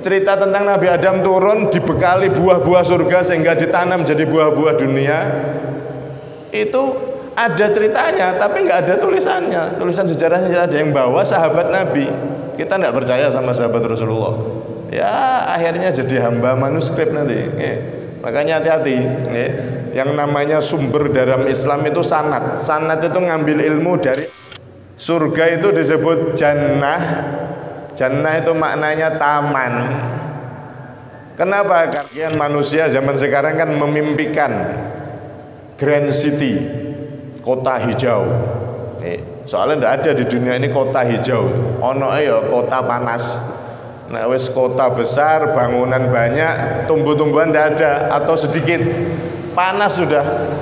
cerita tentang Nabi Adam turun dibekali buah-buah surga sehingga ditanam jadi buah-buah dunia, itu ada ceritanya tapi nggak ada tulisannya. Tulisan sejarahnya ada yang bawa sahabat Nabi. Kita nggak percaya sama sahabat Rasulullah. Ya akhirnya jadi hamba manuskrip nanti. Makanya hati-hati. Yang namanya sumber dalam Islam itu sanad. Sanad itu ngambil ilmu dari surga itu disebut jannah. Jannah itu maknanya taman. Kenapa? Karena manusia zaman sekarang kan memimpikan Grand City, kota hijau. Soalnya tidak ada di dunia ini kota hijau. Ono ya kota panas. Nah wes kota besar, bangunan banyak, tumbuh-tumbuhan tidak ada atau sedikit, panas sudah.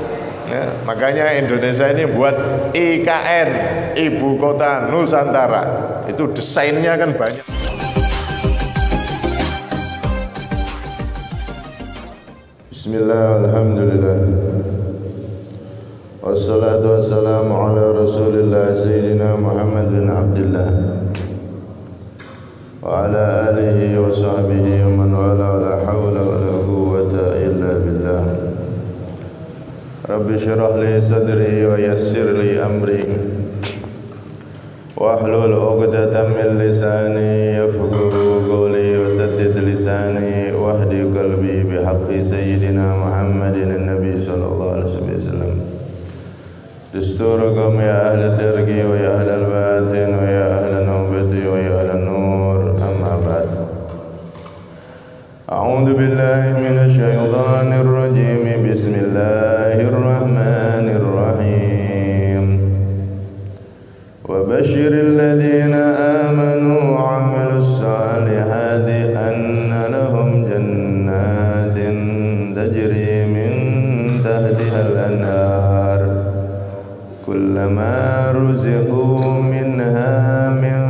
Ya, makanya Indonesia ini buat IKN, Ibu Kota Nusantara. Itu desainnya kan banyak. Bismillah, alhamdulillah. Wassalatu wassalamu ala rasulillah Sayyidina Muhammad bin Abdullah wa ala alihi wa sahbihi wa man wala wa la hawla wa la quwwata illa billah. Rabbi syrah li sadri wa yassir li amri wahlul 'uqdatam min lisani yafqahu qawli wa saddid lisani wahdi qalbi bihaqqi sayyidina Muhammadin an-nabi sallallahu alaihi wasallam. Dusturakum ya ahli dargi wa ya ahli al-batin wa ya ahli nawbati wa ya ahli nur, amma ba'd. A'udzu billahi minasy syaithanir rajim. Bismillahirrahmanirrahim. Wa basyiril ladzina amanu wa 'amilus solihati anna lahum jannatin tajri min tahtihal anhar kullama ruziqu minha min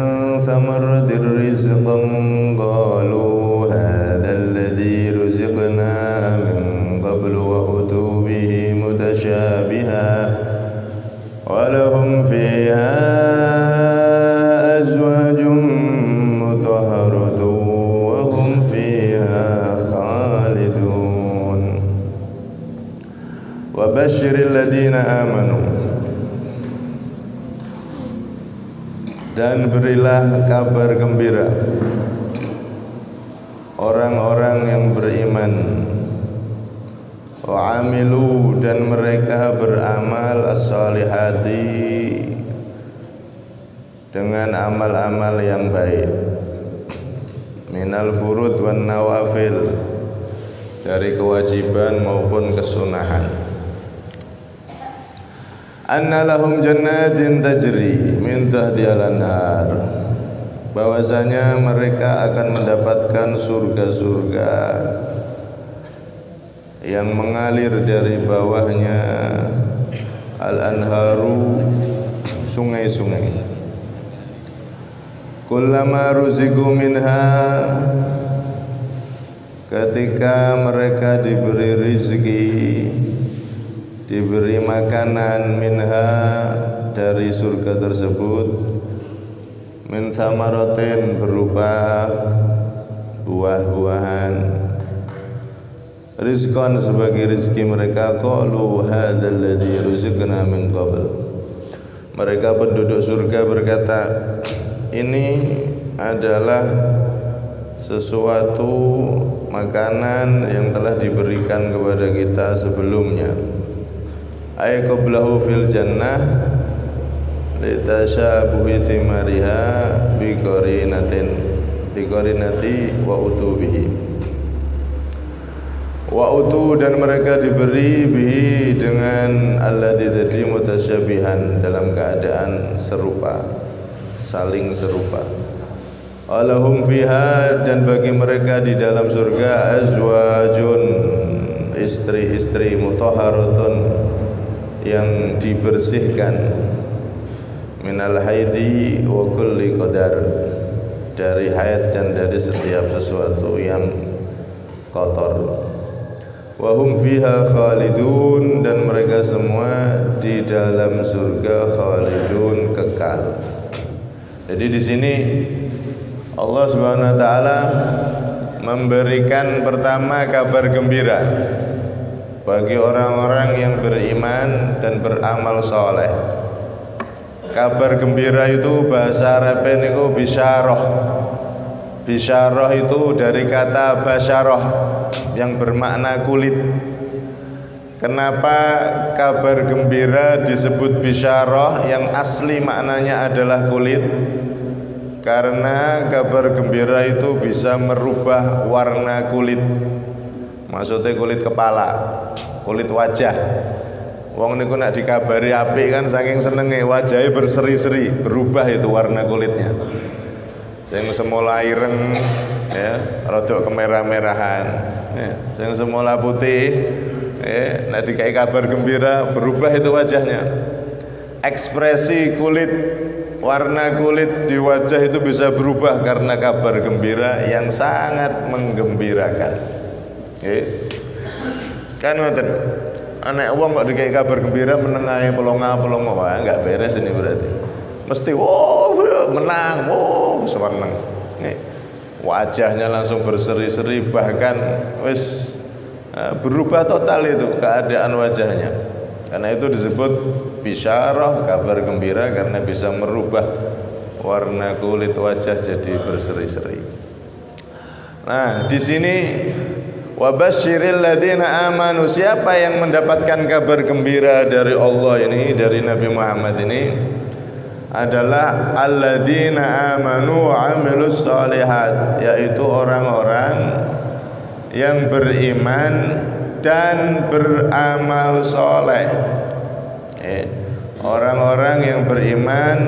thamaratir rizqan qalu hadzal ladzi ruziqna min qablu wa utu bihi mutasyabiha wa lahum fiha azwajun mutahharatun wa hum fiha khalidun. Wa basyiril ladzina amanu, dan berilah kabar gembira orang-orang yang beriman, wa amilu, dan mereka beramal as-solihati, dengan amal-amal yang baik, minal furud wan nawafil, dari kewajiban maupun kesunahan. Anna lahum jannatin tajri min tahtihal anhar, bahwasanya mereka akan mendapatkan surga-surga yang mengalir dari bawahnya al-anharu, sungai-sungai. Kullama ruziqu minha, ketika mereka diberi rizki, diberi makanan, minha, dari surga tersebut, min thamaratin, berupa buah-buahan, rizqan, sebagai rizki mereka, qalu hadzal ladzi ruziqna min qabl, mereka penduduk surga berkata, ini adalah sesuatu makanan yang telah diberikan kepada kita sebelumnya. Ay qablahu fil jannah litashabuhi thimariha biqarinati wa utubihi. Wa utu, dan mereka diberi bihi, dengan alladzi tadi mutasyabihan, dalam keadaan serupa, saling serupa. Walahum fiha, dan bagi mereka di dalam surga, azwajun, istri-istri, mutahharatun, yang dibersihkan, minal haidi wa kulli qadar, dari haid dan dari setiap sesuatu yang kotor. Wa hum fiha khalidun, dan mereka semua di dalam surga khalidun, kekal. Jadi di sini Allah Subhanahu wa taala memberikan pertama kabar gembira bagi orang-orang yang beriman dan beramal soleh. Kabar gembira itu bahasa Arabnya niku bisyarah. Bisyarah itu dari kata basyarah yang bermakna kulit. Kenapa kabar gembira disebut bisyarah yang asli maknanya adalah kulit? Karena kabar gembira itu bisa merubah warna kulit. Maksudnya kulit kepala, kulit wajah. Wong niku nak dikabari apik kan saking senenge wajahnya berseri-seri, berubah itu warna kulitnya. Sing semula ireng ya, rada kemerah-merahan. Ya, sing semula putih nak dikai kabar gembira berubah itu wajahnya. Ekspresi kulit, warna kulit di wajah itu bisa berubah karena kabar gembira yang sangat menggembirakan. Kan ngoten. Anak wong kok dikai kabar gembira menengahe pelonga-pelonga wah enggak beres ini berarti. Mesti menang, seneng. Nih, wajahnya langsung berseri-seri bahkan wis berubah total itu keadaan wajahnya. Karena itu disebut bisyarah, kabar gembira karena bisa merubah warna kulit wajah jadi berseri-seri. Nah, di sini wabasyiril ladina amanu, siapa yang mendapatkan kabar gembira dari Allah ini, dari Nabi Muhammad ini adalah alladzina amanu wa amilus shalihat, yaitu orang-orang yang beriman dan beramal soleh. Orang-orang yang beriman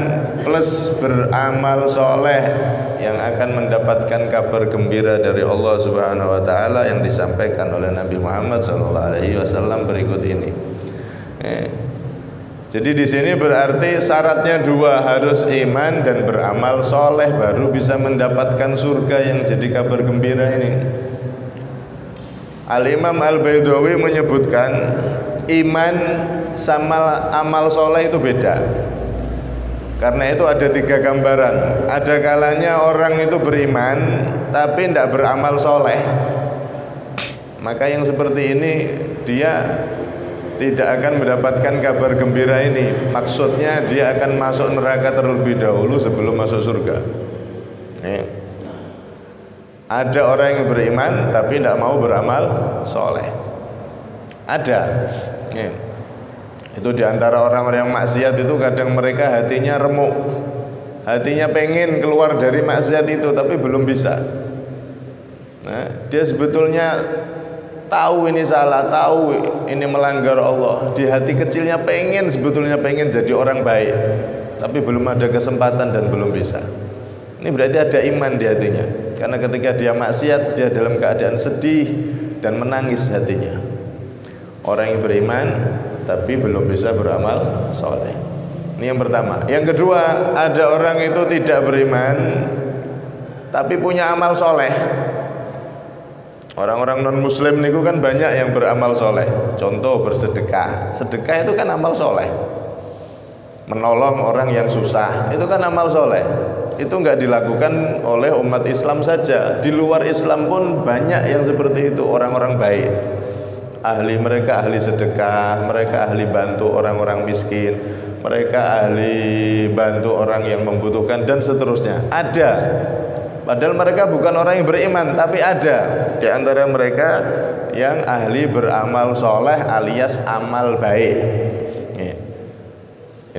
plus beramal soleh yang akan mendapatkan kabar gembira dari Allah Subhanahu wa taala yang disampaikan oleh Nabi Muhammad SAW berikut ini. Jadi di sini berarti syaratnya dua, harus iman dan beramal soleh baru bisa mendapatkan surga yang jadi kabar gembira ini. Al-Imam Al-Baidawi menyebutkan iman sama amal soleh itu beda. Karena itu ada tiga gambaran. Ada kalanya orang itu beriman tapi tidak beramal soleh. Maka yang seperti ini dia tidak akan mendapatkan kabar gembira ini. Maksudnya dia akan masuk neraka terlebih dahulu sebelum masuk surga. Ada orang yang beriman tapi tidak mau beramal soleh. Ada. Itu diantara orang-orang yang maksiat itu kadang mereka hatinya remuk, hatinya pengen keluar dari maksiat itu tapi belum bisa. Nah, dia sebetulnya tahu ini salah, tahu ini melanggar Allah. Di hati kecilnya sebetulnya pengen jadi orang baik, tapi belum ada kesempatan dan belum bisa. Ini berarti ada iman di hatinya. Karena ketika dia maksiat, dia dalam keadaan sedih dan menangis hatinya. Orang yang beriman tapi belum bisa beramal soleh. Ini yang pertama. Yang kedua, ada orang itu tidak beriman tapi punya amal soleh. Orang-orang non muslim niku kan banyak yang beramal soleh. Contoh bersedekah. Sedekah itu kan amal soleh. Menolong orang yang susah itu kan amal soleh. Itu enggak dilakukan oleh umat Islam saja. Di luar Islam pun banyak yang seperti itu, orang-orang baik. Mereka ahli sedekah, mereka ahli bantu orang-orang miskin, mereka ahli bantu orang yang membutuhkan dan seterusnya. Ada. Padahal mereka bukan orang yang beriman, tapi ada di antara mereka yang ahli beramal soleh alias amal baik.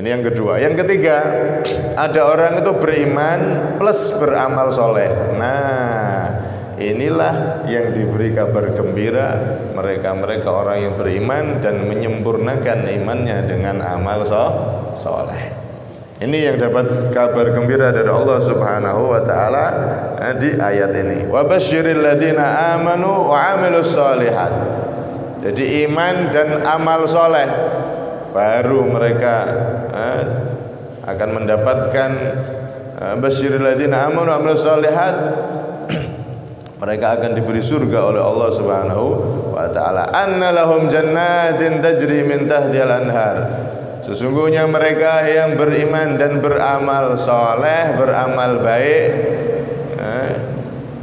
Ini yang kedua. Yang ketiga, ada orang itu beriman plus beramal soleh. Nah, inilah yang diberi kabar gembira mereka-mereka orang yang beriman dan menyempurnakan imannya dengan amal soleh. Ini yang dapat kabar gembira dari Allah Subhanahu wa taala di ayat ini. Wa basyiril ladzina amanu wa amilus shalihat. Jadi iman dan amal soleh baru mereka akan mendapatkan basyiril ladzina amanu wa amilus shalihat. Mereka akan diberi surga oleh Allah Subhanahu wa taala. Anna lahum jannatin tajri min tahtihal anhar. Sesungguhnya mereka yang beriman dan beramal soleh, beramal baik,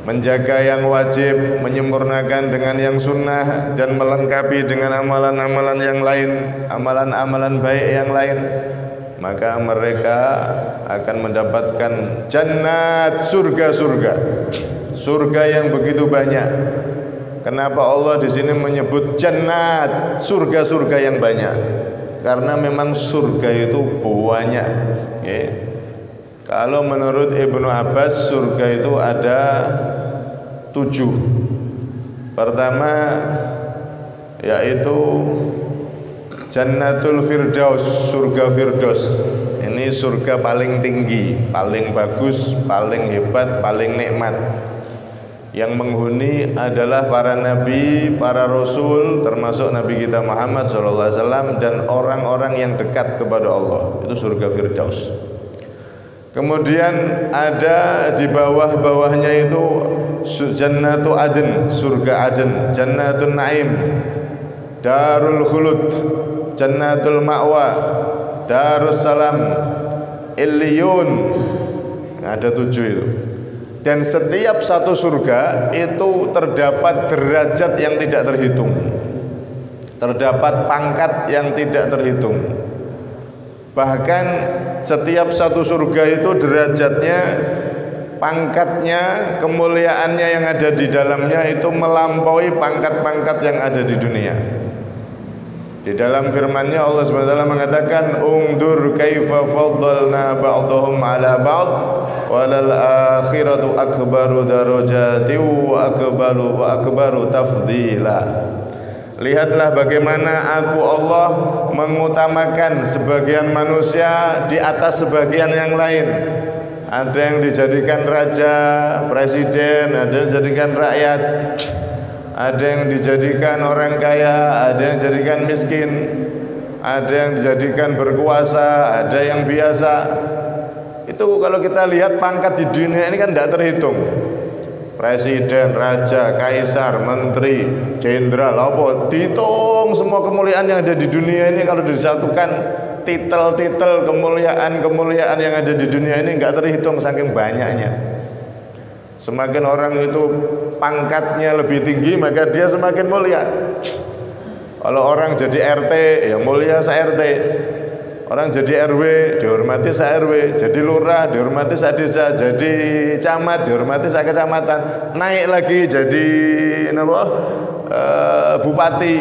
menjaga yang wajib, menyempurnakan dengan yang sunnah, dan melengkapi dengan amalan-amalan yang lain, amalan-amalan baik yang lain, maka mereka akan mendapatkan jannat, surga-surga, surga yang begitu banyak. Kenapa Allah di sini menyebut jannat, surga-surga yang banyak? Karena memang surga itu banyak. Okay. Kalau menurut Ibnu Abbas, surga itu ada 7. Pertama yaitu Jannatul Firdaus, surga Firdaus. Ini surga paling tinggi, paling bagus, paling hebat, paling nikmat. Yang menghuni adalah para nabi, para rasul, termasuk Nabi kita Muhammad SAW, dan orang-orang yang dekat kepada Allah. Itu surga Firdaus. Kemudian ada di bawah-bawahnya itu Jannatu Aden, surga Aden, Jannatun Naim, Darul Khulud, Jannatul Ma'wa, Darussalam, Illiyun. Ada 7 itu. Dan setiap satu surga itu terdapat derajat yang tidak terhitung, terdapat pangkat yang tidak terhitung. Bahkan setiap satu surga itu derajatnya, pangkatnya, kemuliaannya yang ada di dalamnya itu melampaui pangkat-pangkat yang ada di dunia. Di dalam firman-Nya Allah SWT mengatakan, "Ungdur kaifa faddalna ba'dahum 'ala ba'd walal akhiratu akbaru darajati wa akbaru tafdila." Lihatlah bagaimana aku Allah mengutamakan sebagian manusia di atas sebagian yang lain. Ada yang dijadikan raja, presiden, ada yang dijadikan rakyat, ada yang dijadikan orang kaya, ada yang dijadikan miskin, ada yang dijadikan berkuasa, ada yang biasa. Itu kalau kita lihat pangkat di dunia ini kan tidak terhitung. Presiden, raja, kaisar, menteri, jenderal, apa dihitung semua kemuliaan yang ada di dunia ini, kalau disatukan titel-titel kemuliaan yang ada di dunia ini nggak terhitung saking banyaknya. Semakin orang itu pangkatnya lebih tinggi, maka dia semakin mulia. Kalau orang jadi RT, ya mulia se-RT. Orang jadi RW, dihormati se-RW. Jadi lurah, dihormati se-desa. Jadi camat, dihormati se-kecamatan. Naik lagi jadi bupati,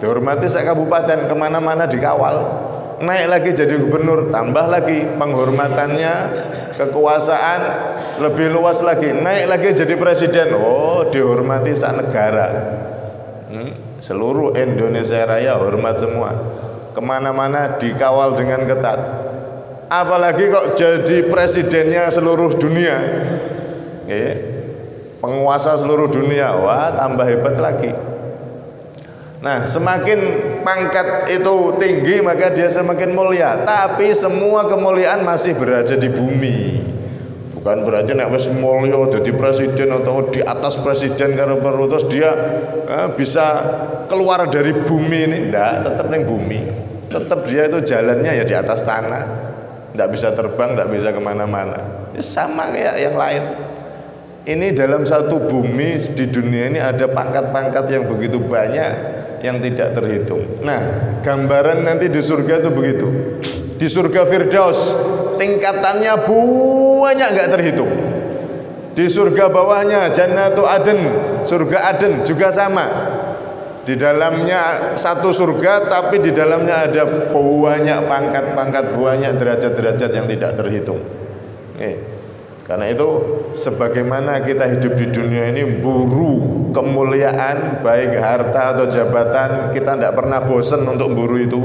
dihormati se-kabupaten. Kemana-mana dikawal. Naik lagi jadi gubernur, tambah lagi penghormatannya, kekuasaan lebih luas lagi. Naik lagi jadi presiden, oh dihormati se-negara. Seluruh Indonesia Raya hormat semua. Kemana-mana dikawal dengan ketat. Apalagi kok jadi presidennya seluruh dunia, penguasa seluruh dunia, wah tambah hebat lagi. Nah, semakin pangkat itu tinggi maka dia semakin mulia. Tapi semua kemuliaan masih berada di bumi. Bukan berarti nek wis mulya dadi presiden atau di atas presiden karo perlu terus dia bisa keluar dari bumi ini. Ndak, tetap ning bumi. Tetap dia itu jalannya ya di atas tanah. Ndak bisa terbang, ndak bisa kemana-mana. Ya sama kayak yang lain. Ini dalam satu bumi di dunia ini ada pangkat-pangkat yang begitu banyak yang tidak terhitung. Nah, gambaran nanti di surga itu begitu. Di surga Firdaus tingkatannya banyak nggak terhitung. Di surga bawahnya Jannatu Aden, surga Aden juga sama. Di dalamnya satu surga, tapi di dalamnya ada banyak pangkat-pangkat, banyak derajat-derajat yang tidak terhitung. Karena itu sebagaimana kita hidup di dunia ini buru kemuliaan, baik harta atau jabatan, kita tidak pernah bosan untuk buru itu.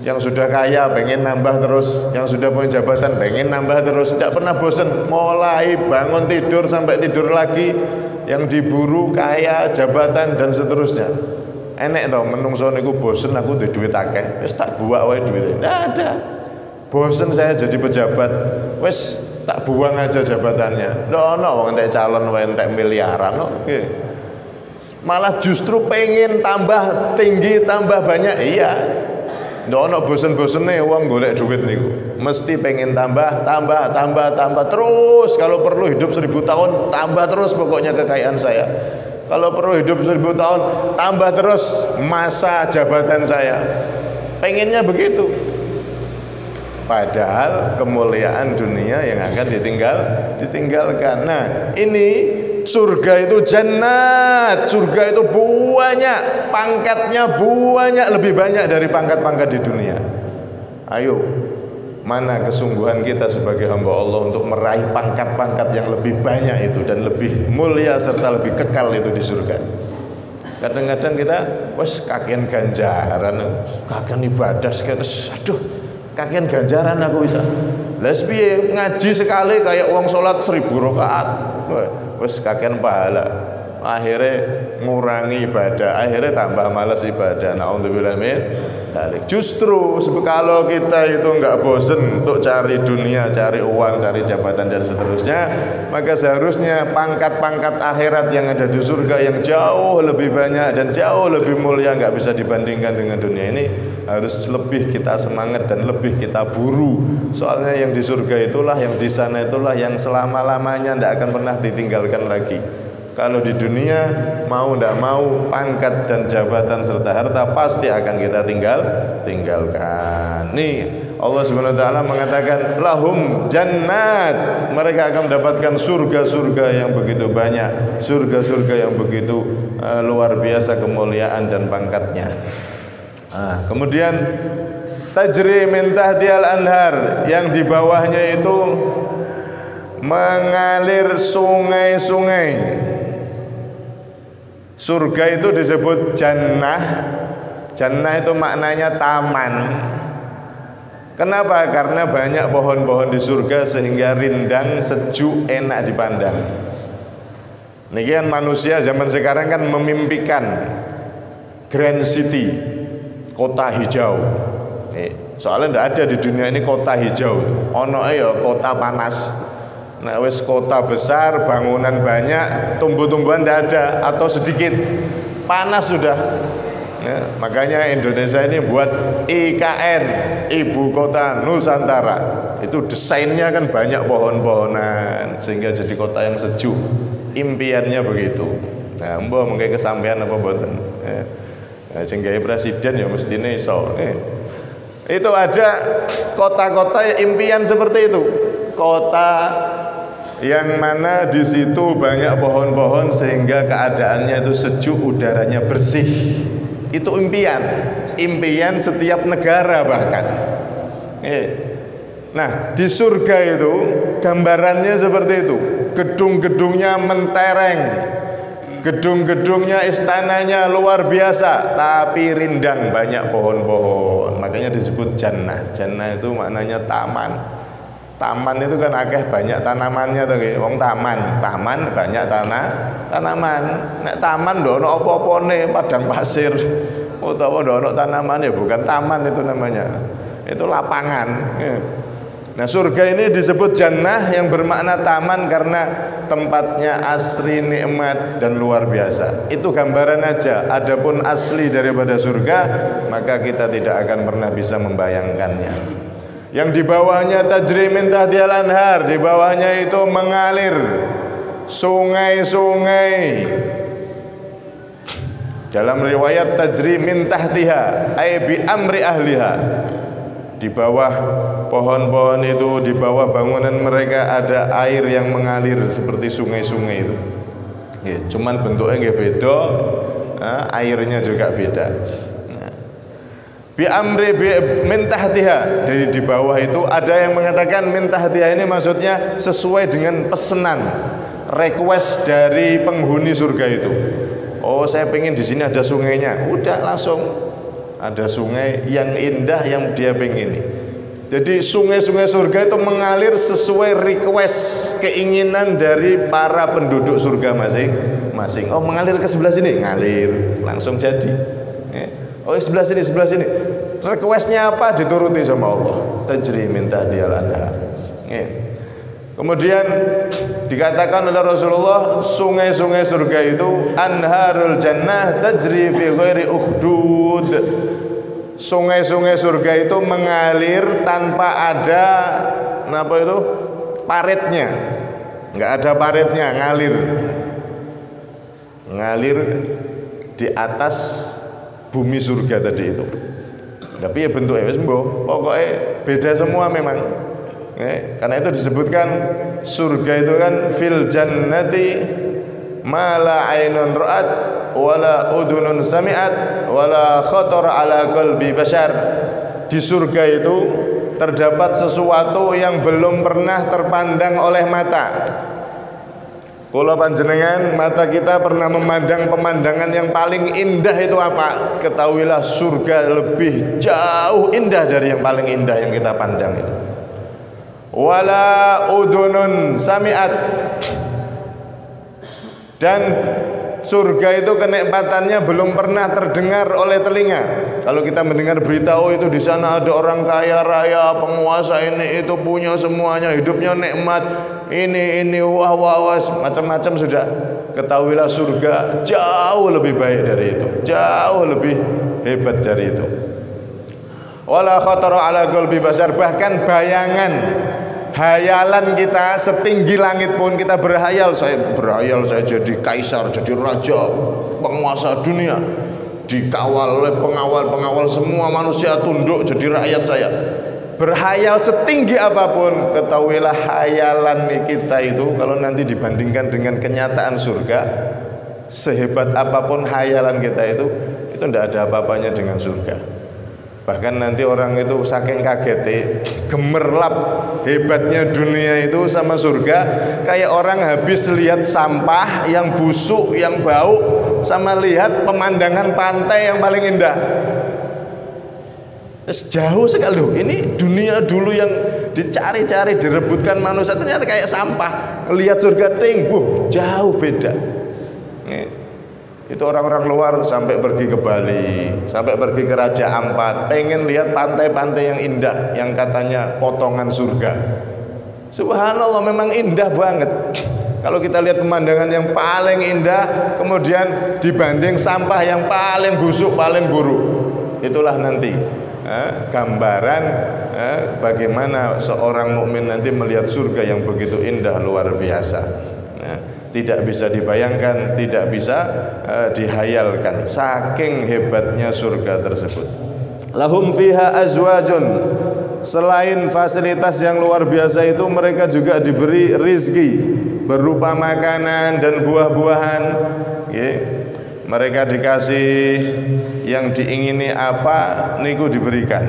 Yang sudah kaya pengen nambah terus, yang sudah punya jabatan pengen nambah terus, tidak pernah bosan. Mulai bangun tidur sampai tidur lagi, yang diburu kaya, jabatan dan seterusnya. Enek tau menungso niku bosen aku duwe duit akeh, wis tak buak wae duwite. Ndak ada. Bosen saya jadi pejabat, wis tak buang aja jabatannya. Ndak ono wong entek calon wae entek miliaran kok. Malah justru pengen tambah tinggi, tambah banyak. Iya. Ndak ono bosen-bosene wong golek duit niku. Mesti pengen tambah terus. Kalau perlu hidup 1000 tahun, tambah terus pokoknya kekayaan saya. Kalau perlu hidup 1000 tahun, tambah terus masa jabatan saya. Pengennya begitu. Padahal kemuliaan dunia yang akan ditinggalkan. Nah, ini surga itu jannat, surga itu banyak, pangkatnya banyak, lebih banyak dari pangkat-pangkat di dunia. Ayo, mana kesungguhan kita sebagai hamba Allah untuk meraih pangkat-pangkat yang lebih banyak itu dan lebih mulia serta lebih kekal itu di surga. Kadang-kadang kita wes kakean ganjaran, kakean ibadah terus aduh, kakean ganjaran aku bisa. Lah piye ngaji sekali kayak uang salat 1000 rakaat. Wes kakean pahala. Akhirnya ngurangi ibadah, akhirnya tambah malas ibadah. Nauzubillah min dzalik. Justru kalau kita itu enggak bosen untuk cari dunia, cari uang, cari jabatan dan seterusnya, maka seharusnya pangkat-pangkat akhirat yang ada di surga yang jauh lebih banyak dan jauh lebih mulia, enggak bisa dibandingkan dengan dunia ini, harus lebih kita semangat dan lebih kita buru. Soalnya yang di surga itulah, yang di sana itulah yang selama-lamanya tidak akan pernah ditinggalkan lagi. Kalau di dunia mau tidak mau pangkat dan jabatan serta harta pasti akan kita tinggalkan. Nih Allah Subhanahu wa taala mengatakan lahum jannat, mereka akan mendapatkan surga-surga yang begitu banyak, surga-surga yang begitu luar biasa kemuliaan dan pangkatnya. Kemudian tajri min tahtihal anhar, yang di bawahnya itu mengalir sungai-sungai. Surga itu disebut jannah. Jannah itu maknanya taman. Kenapa? Karena banyak pohon-pohon di surga sehingga rindang, sejuk, enak dipandang. Niki kan manusia zaman sekarang kan memimpikan Grand City, kota hijau. Soalnya tidak ada di dunia ini kota hijau. Ono ya kota panas. Nah wes kota besar, bangunan banyak, tumbuh-tumbuhan tidak ada atau sedikit, panas sudah. Ya, makanya Indonesia ini buat IKN, Ibu Kota Nusantara. Itu desainnya kan banyak pohon-pohonan sehingga jadi kota yang sejuk. Impiannya begitu. Nah, mbok mengke kesampaian apa mboten? Sehingga presiden ya mestine iso. Itu ada kota-kota impian seperti itu. Kota yang mana di situ banyak pohon-pohon sehingga keadaannya itu sejuk, udaranya bersih. Itu impian setiap negara bahkan. Nah, di surga itu gambarannya seperti itu. Gedung-gedungnya mentereng, gedung-gedungnya, istananya luar biasa, tapi rindang, banyak pohon-pohon. Makanya disebut jannah. Jannah itu maknanya taman. Taman itu kan akeh banyak tanamannya tuh, wong taman banyak tanaman. Nek taman ndono apa-apane padang pasir utawa ndono tanaman ya bukan taman itu namanya. Itu lapangan. Nah, surga ini disebut jannah yang bermakna taman karena tempatnya asri, nikmat dan luar biasa. Itu gambaran aja. Adapun asli daripada surga, maka kita tidak akan pernah bisa membayangkannya. Yang di bawahnya tajri min tahtihal anhar, di bawahnya itu mengalir sungai-sungai. Dalam riwayat tajri min tahtiha ay bi amri ahliha. Di bawah pohon-pohon itu, di bawah bangunan mereka ada air yang mengalir seperti sungai-sungai itu. Ya, cuman bentuknya nggak beda, airnya juga beda. Bi amri min tahtiha, dari di bawah itu ada yang mengatakan min tahtiha ini maksudnya sesuai dengan pesanan, request dari penghuni surga itu. Oh, saya pengen di sini ada sungainya, udah langsung ada sungai yang indah yang dia pengen. Jadi sungai-sungai surga itu mengalir sesuai request, keinginan dari para penduduk surga masing-masing. Oh, mengalir ke sebelah sini, ngalir langsung jadi. Oh, sebelah sini. Requestnya apa dituruti sama Allah. Tajri min tahtihal anhar. Kemudian dikatakan oleh Rasulullah, sungai-sungai surga itu anharul jannah tajri fi ghairi ukhdud. sungai-sungai surga itu mengalir tanpa ada apa itu paritnya, nggak ada paritnya, ngalir di atas bumi surga tadi itu. Tapi ya bentuknya wis mbok, pokoknya beda semua memang. Karena itu disebutkan surga itu kan fil jannati ma la ainun ra'at wala udunun sami'at wala khatar ala qalbi bashar. Di surga itu terdapat sesuatu yang belum pernah terpandang oleh mata. Kalau panjenengan mata kita pernah memandang pemandangan yang paling indah itu apa? Ketahuilah surga lebih jauh indah dari yang paling indah yang kita pandang itu. Wala udunun sami'at, dan surga itu kenikmatannya belum pernah terdengar oleh telinga. Kalau kita mendengar berita, oh itu di sana ada orang kaya raya, penguasa ini itu punya semuanya, hidupnya nikmat, ini wah macam-macam sudah. Ketahuilah surga jauh lebih baik dari itu, jauh lebih hebat dari itu. Wala khatara ala qalbi bashar, bahkan bayangan hayalan kita setinggi langit pun kita berhayal saya jadi kaisar, jadi raja, penguasa dunia, dikawal oleh pengawal semua manusia tunduk jadi rakyat saya. Berhayal setinggi apapun, ketahuilah hayalan kita itu kalau nanti dibandingkan dengan kenyataan surga, sehebat apapun hayalan kita itu tidak ada apa-apanya dengan surga. Bahkan nanti orang itu saking kagetnya gemerlap hebatnya dunia itu sama surga, kayak orang habis lihat sampah yang busuk, yang bau, sama lihat pemandangan pantai yang paling indah. Jauh sekali loh. Ini dunia dulu yang dicari-cari, direbutkan manusia, ternyata kayak sampah. Lihat surga jauh beda. Itu orang-orang luar sampai pergi ke Bali, sampai pergi ke Raja Ampat, pengen lihat pantai-pantai yang indah, yang katanya potongan surga. Subhanallah, memang indah banget. Kalau kita lihat pemandangan yang paling indah, kemudian dibanding sampah yang paling busuk, paling buruk, itulah nanti gambaran bagaimana seorang mukmin nanti melihat surga yang begitu indah luar biasa. Tidak bisa dibayangkan, tidak bisa dihayalkan, saking hebatnya surga tersebut. Lahum fiha azwajun, selain fasilitas yang luar biasa itu, mereka juga diberi rizki berupa makanan dan buah-buahan. Mereka dikasih yang diingini apa niku diberikan.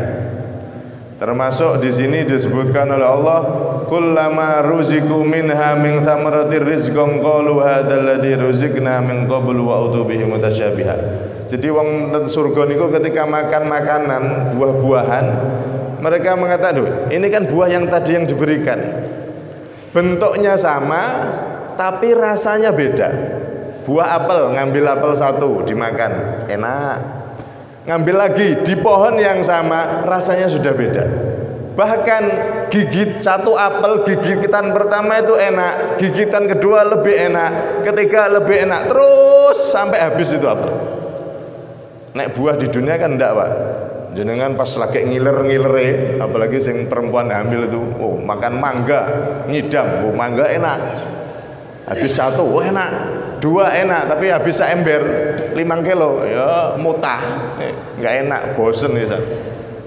Termasuk di sini disebutkan oleh Allah, kullama ruziku minha min thamaratir rizqan qalu hadzal ladzi ruziqna min qablu wa utubihi mutasyabiha. Jadi wong surga niku ketika makan makanan, buah-buahan, mereka mengatakan, ini kan buah yang tadi yang diberikan. Bentuknya sama tapi rasanya beda. Buah apel, ngambil apel satu dimakan, enak. Ngambil lagi di pohon yang sama, rasanya sudah beda. Bahkan gigit satu apel, gigitan pertama itu enak, gigitan kedua lebih enak, ketiga lebih enak, terus sampai habis itu apel. Nek buah di dunia kan enggak, Pak. Jenengan pas lagi ngiler-ngilere, apalagi sing perempuan hamil itu, makan mangga, ngidam, mangga enak. Habis satu, enak. Dua enak, tapi habis seember 5 kilo, ya mutah, nggak enak, bosen ya.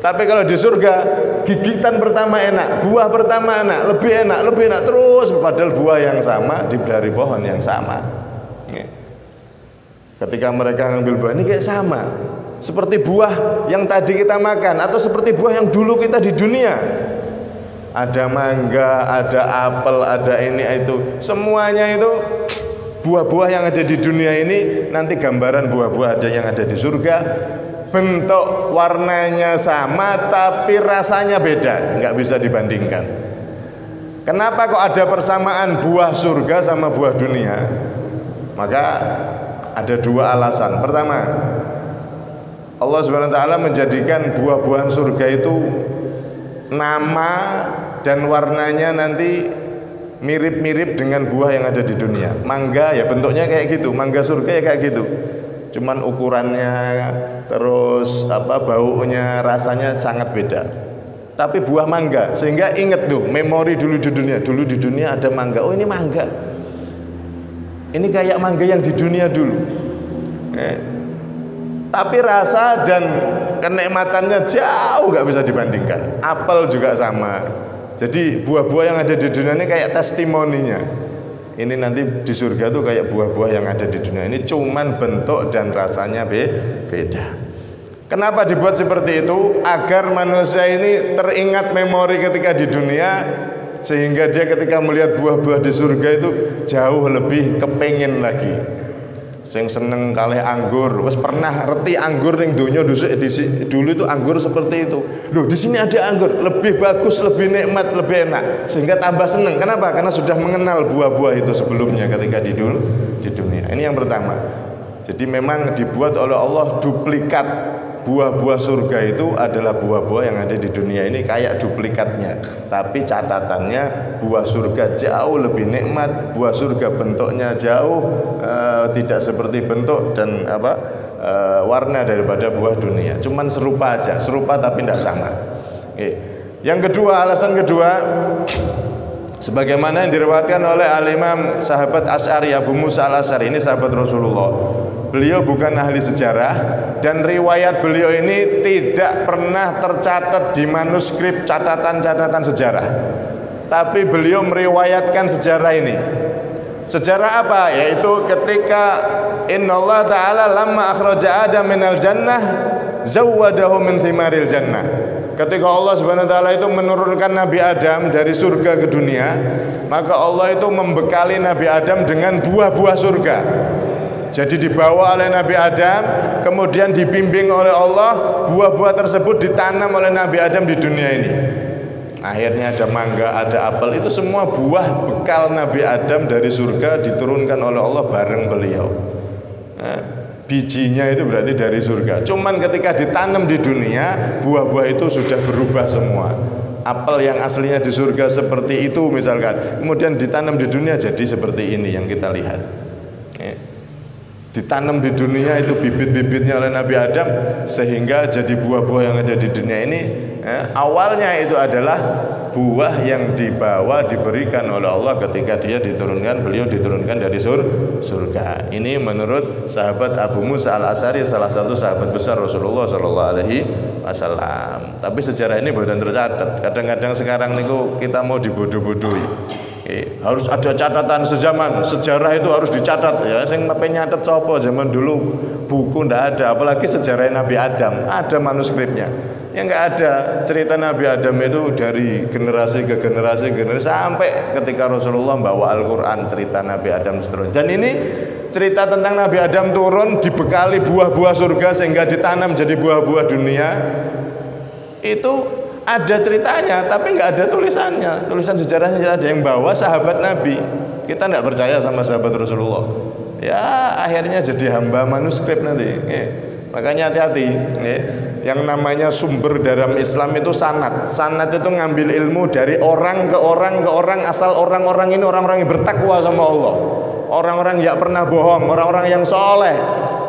Tapi kalau di surga, gigitan pertama enak, buah pertama enak, lebih enak, terus padahal buah yang sama dari pohon yang sama. Ketika mereka ngambil buah ini kayak sama, seperti buah yang tadi kita makan, atau seperti buah yang dulu kita di dunia. Ada mangga, ada apel, ada ini itu, semuanya itu buah-buah yang ada di dunia ini nanti gambaran buah-buah ada yang ada di surga. Bentuk warnanya sama tapi rasanya beda, nggak bisa dibandingkan. Kenapa kok ada persamaan buah surga sama buah dunia? Maka ada dua alasan. Pertama, Allah SWT menjadikan buah-buahan surga itu nama dan warnanya nanti mirip-mirip dengan buah yang ada di dunia. Mangga ya bentuknya kayak gitu, mangga surga ya kayak gitu. cuman ukurannya terus baunya, rasanya sangat beda. Tapi buah mangga, sehingga ingat tuh memori dulu di dunia. Dulu di dunia ada mangga, oh ini mangga, ini kayak mangga yang di dunia dulu. Tapi rasa dan kenikmatannya jauh gak bisa dibandingkan. Apel juga sama. Jadi buah-buah yang ada di dunia ini kayak testimoninya. Ini nanti di surga tuh kayak buah-buah yang ada di dunia ini, cuman bentuk dan rasanya beda. Kenapa dibuat seperti itu? Agar manusia ini teringat memori ketika di dunia, sehingga dia ketika melihat buah-buah di surga itu jauh lebih kepengen lagi. Sing seneng kalih anggur, wes pernah reti anggur ning donya dulu itu anggur seperti itu. Loh, di sini ada anggur lebih bagus, lebih nikmat, lebih enak, sehingga tambah seneng. Kenapa? Karena sudah mengenal buah-buah itu sebelumnya ketika di dunia. Ini yang pertama. Jadi memang dibuat oleh Allah duplikat. Buah-buah surga itu adalah buah-buah yang ada di dunia ini kayak duplikatnya. Tapi catatannya buah surga jauh lebih nikmat, buah surga bentuknya jauh tidak seperti bentuk dan warna daripada buah dunia. Cuman serupa aja, serupa tapi tidak sama. Yang kedua, alasan kedua, sebagaimana yang diriwayatkan oleh al-Imam sahabat Asy'ari Abu Musa al-Asy'ari, ini sahabat Rasulullah. Beliau bukan ahli sejarah dan riwayat beliau ini tidak pernah tercatat di manuskrip catatan-catatan sejarah. Tapi beliau meriwayatkan sejarah ini. Sejarah apa? Yaitu ketika Innallaha ta'ala lamma akhraja Adam minal jannah zawwadahu min thimaril jannah. Ketika Allah Subhanahu wa taala itu menurunkan Nabi Adam dari surga ke dunia, maka Allah itu membekali Nabi Adam dengan buah-buah surga. Jadi dibawa oleh Nabi Adam, kemudian dibimbing oleh Allah, buah-buah tersebut ditanam oleh Nabi Adam di dunia ini. Akhirnya ada mangga, ada apel, itu semua buah bekal Nabi Adam dari surga diturunkan oleh Allah bareng beliau. Bijinya itu berarti dari surga. Cuman ketika ditanam di dunia, buah-buah itu sudah berubah semua. Apel yang aslinya di surga seperti itu misalkan, kemudian ditanam di dunia jadi seperti ini yang kita lihat. Ditanam di dunia itu bibit-bibitnya oleh Nabi Adam, sehingga jadi buah-buah yang ada di dunia ini. Awalnya itu adalah buah yang diberikan oleh Allah ketika beliau diturunkan dari surga. Ini menurut sahabat Abu Musa al-Asy'ari, salah satu sahabat besar Rasulullah sallallahu alaihi wasallam. Tapi sejarah ini boten tercatat. Kadang-kadang sekarang niku kita mau dibodoh-bodohi. Harus ada catatan sejaman, sejarah itu harus dicatat ya. Sing nyatet sapa zaman dulu, buku ndak ada, apalagi sejarah Nabi Adam, ada manuskripnya. Yang enggak ada cerita Nabi Adam itu dari generasi ke generasi sampai ketika Rasulullah bawa Al-Qur'an cerita Nabi Adam seterusnya. Dan ini cerita tentang Nabi Adam turun dibekali buah-buah surga sehingga ditanam jadi buah-buah dunia. Itu ada ceritanya, tapi nggak ada tulisannya. Tulisan sejarahnya ada yang bawa sahabat Nabi. Kita nggak percaya sama sahabat Rasulullah. Ya akhirnya jadi hamba manuskrip nanti. Makanya hati-hati. Yang namanya sumber dalam Islam itu sanad. Sanad itu ngambil ilmu dari orang ke orang ke orang, asal orang-orang ini orang-orang yang bertakwa sama Allah. Orang-orang yang pernah bohong, orang-orang yang soleh.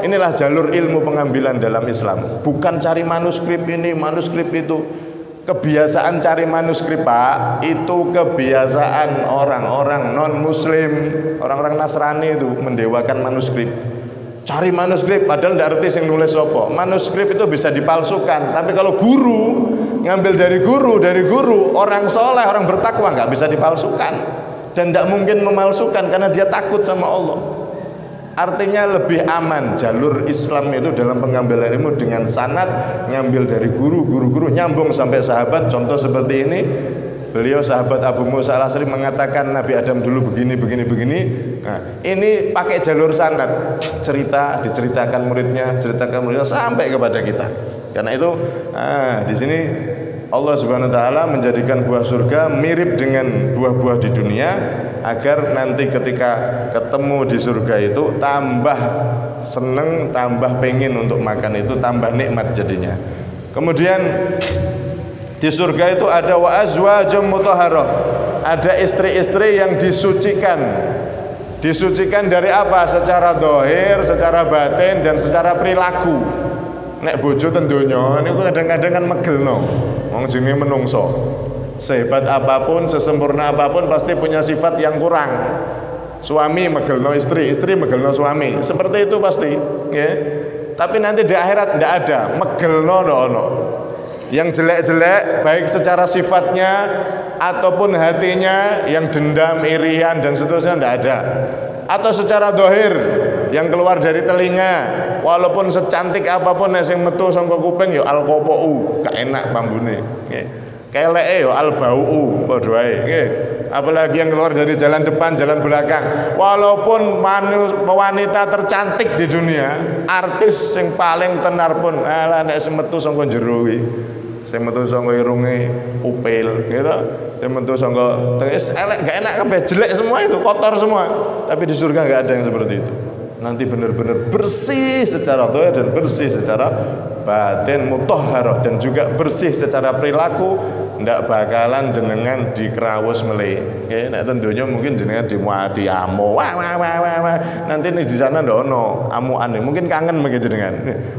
Inilah jalur ilmu pengambilan dalam Islam. Bukan cari manuskrip ini, manuskrip itu. Kebiasaan cari manuskrip Pak, itu kebiasaan orang-orang non-muslim, orang-orang Nasrani itu mendewakan manuskrip. Cari manuskrip padahal tidak arti yang nulis apa. Manuskrip itu bisa dipalsukan, tapi kalau guru ngambil dari guru orang soleh, orang bertakwa nggak bisa dipalsukan dan tidak mungkin memalsukan karena dia takut sama Allah. Artinya lebih aman jalur Islam itu dalam pengambilan ilmu dengan sanad, ngambil dari guru nyambung sampai sahabat. Contoh seperti ini, beliau sahabat Abu Musa al-Asy'ari mengatakan Nabi Adam dulu begini. Nah, ini pakai jalur sanad, diceritakan muridnya sampai kepada kita. Karena itu, di sini Allah Subhanahu wa taala menjadikan buah surga mirip dengan buah-buah di dunia, agar nanti ketika ketemu di surga itu tambah seneng, tambah pengen untuk makan itu, tambah nikmat jadinya. Kemudian di surga itu ada wa azwajum mutahharah, ada istri-istri yang disucikan Disucikan dari apa? Secara dohir, secara batin, dan secara perilaku. Nek bojo ten donya niku kadang-kadang kan megelno. Wong jenenge menungso. Sehebat apapun, sesempurna apapun pasti punya sifat yang kurang. Suami megelno istri, istri megelno suami. Seperti itu pasti, ya. Tapi nanti di akhirat ndak ada megelno ndak ono. Yang jelek-jelek baik secara sifatnya ataupun hatinya yang dendam, irian dan seterusnya ndak ada. Atau secara dohir yang keluar dari telinga, walaupun secantik apapun sing metu saka kuping ya alqopou, gak enak bambune. Nggih. Keleke ya albau padha wae, nggih. Apalagi yang keluar dari jalan depan, jalan belakang. Walaupun wanita tercantik di dunia, artis yang paling tenar pun alah nek sing metu saka jero kuwi. Sing metu saka irunge upil, gitu. Sing metu saka tengis elek gak enak kabeh, jelek semua itu, kotor semua. Tapi di surga gak ada yang seperti itu. Nanti benar-benar bersih secara zahir dan bersih secara batin, mutahharah, dan juga bersih secara perilaku. Ndak bakalan jenengan dikerawus meleh. Nggih, nek tentunya mungkin jenengan dimuati amu. Wah. Nanti nih di sana ndak ono amukan. Mungkin kangen mungkin jenengan.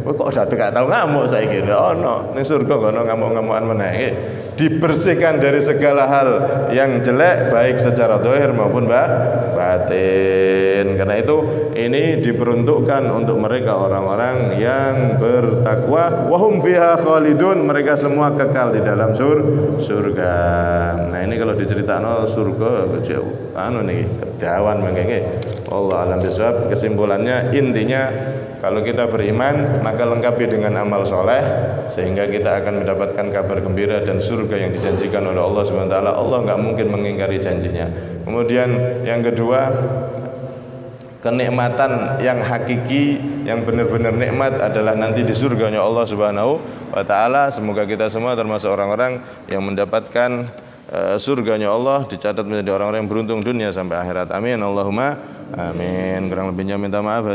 Kok gak tau ngamuk saiki. Ndak ono. Ning surga kok ono ngamuk-ngamukan meneh. Dibersihkan dari segala hal yang jelek baik secara zahir maupun batin. Karena itu ini diperuntukkan untuk mereka orang-orang yang bertakwa, wahum fiha khalidun, mereka semua kekal di dalam surga. Nah ini kalau diceritakan surga jauh anu nih kedawan mangke. Allah alam bisawab. Kesimpulannya intinya kalau kita beriman maka lengkapi dengan amal soleh sehingga kita akan mendapatkan kabar gembira dan surga yang dijanjikan oleh Allah SWT. Allah nggak mungkin mengingkari janjinya. Kemudian yang kedua, kenikmatan yang hakiki, yang benar-benar nikmat adalah nanti di surganya Allah Subhanahu wa taala. Semoga kita semua termasuk orang-orang yang mendapatkan surganya Allah, dicatat menjadi orang-orang yang beruntung dunia sampai akhirat. Amin Allahumma amin. Kurang lebihnya minta maaf.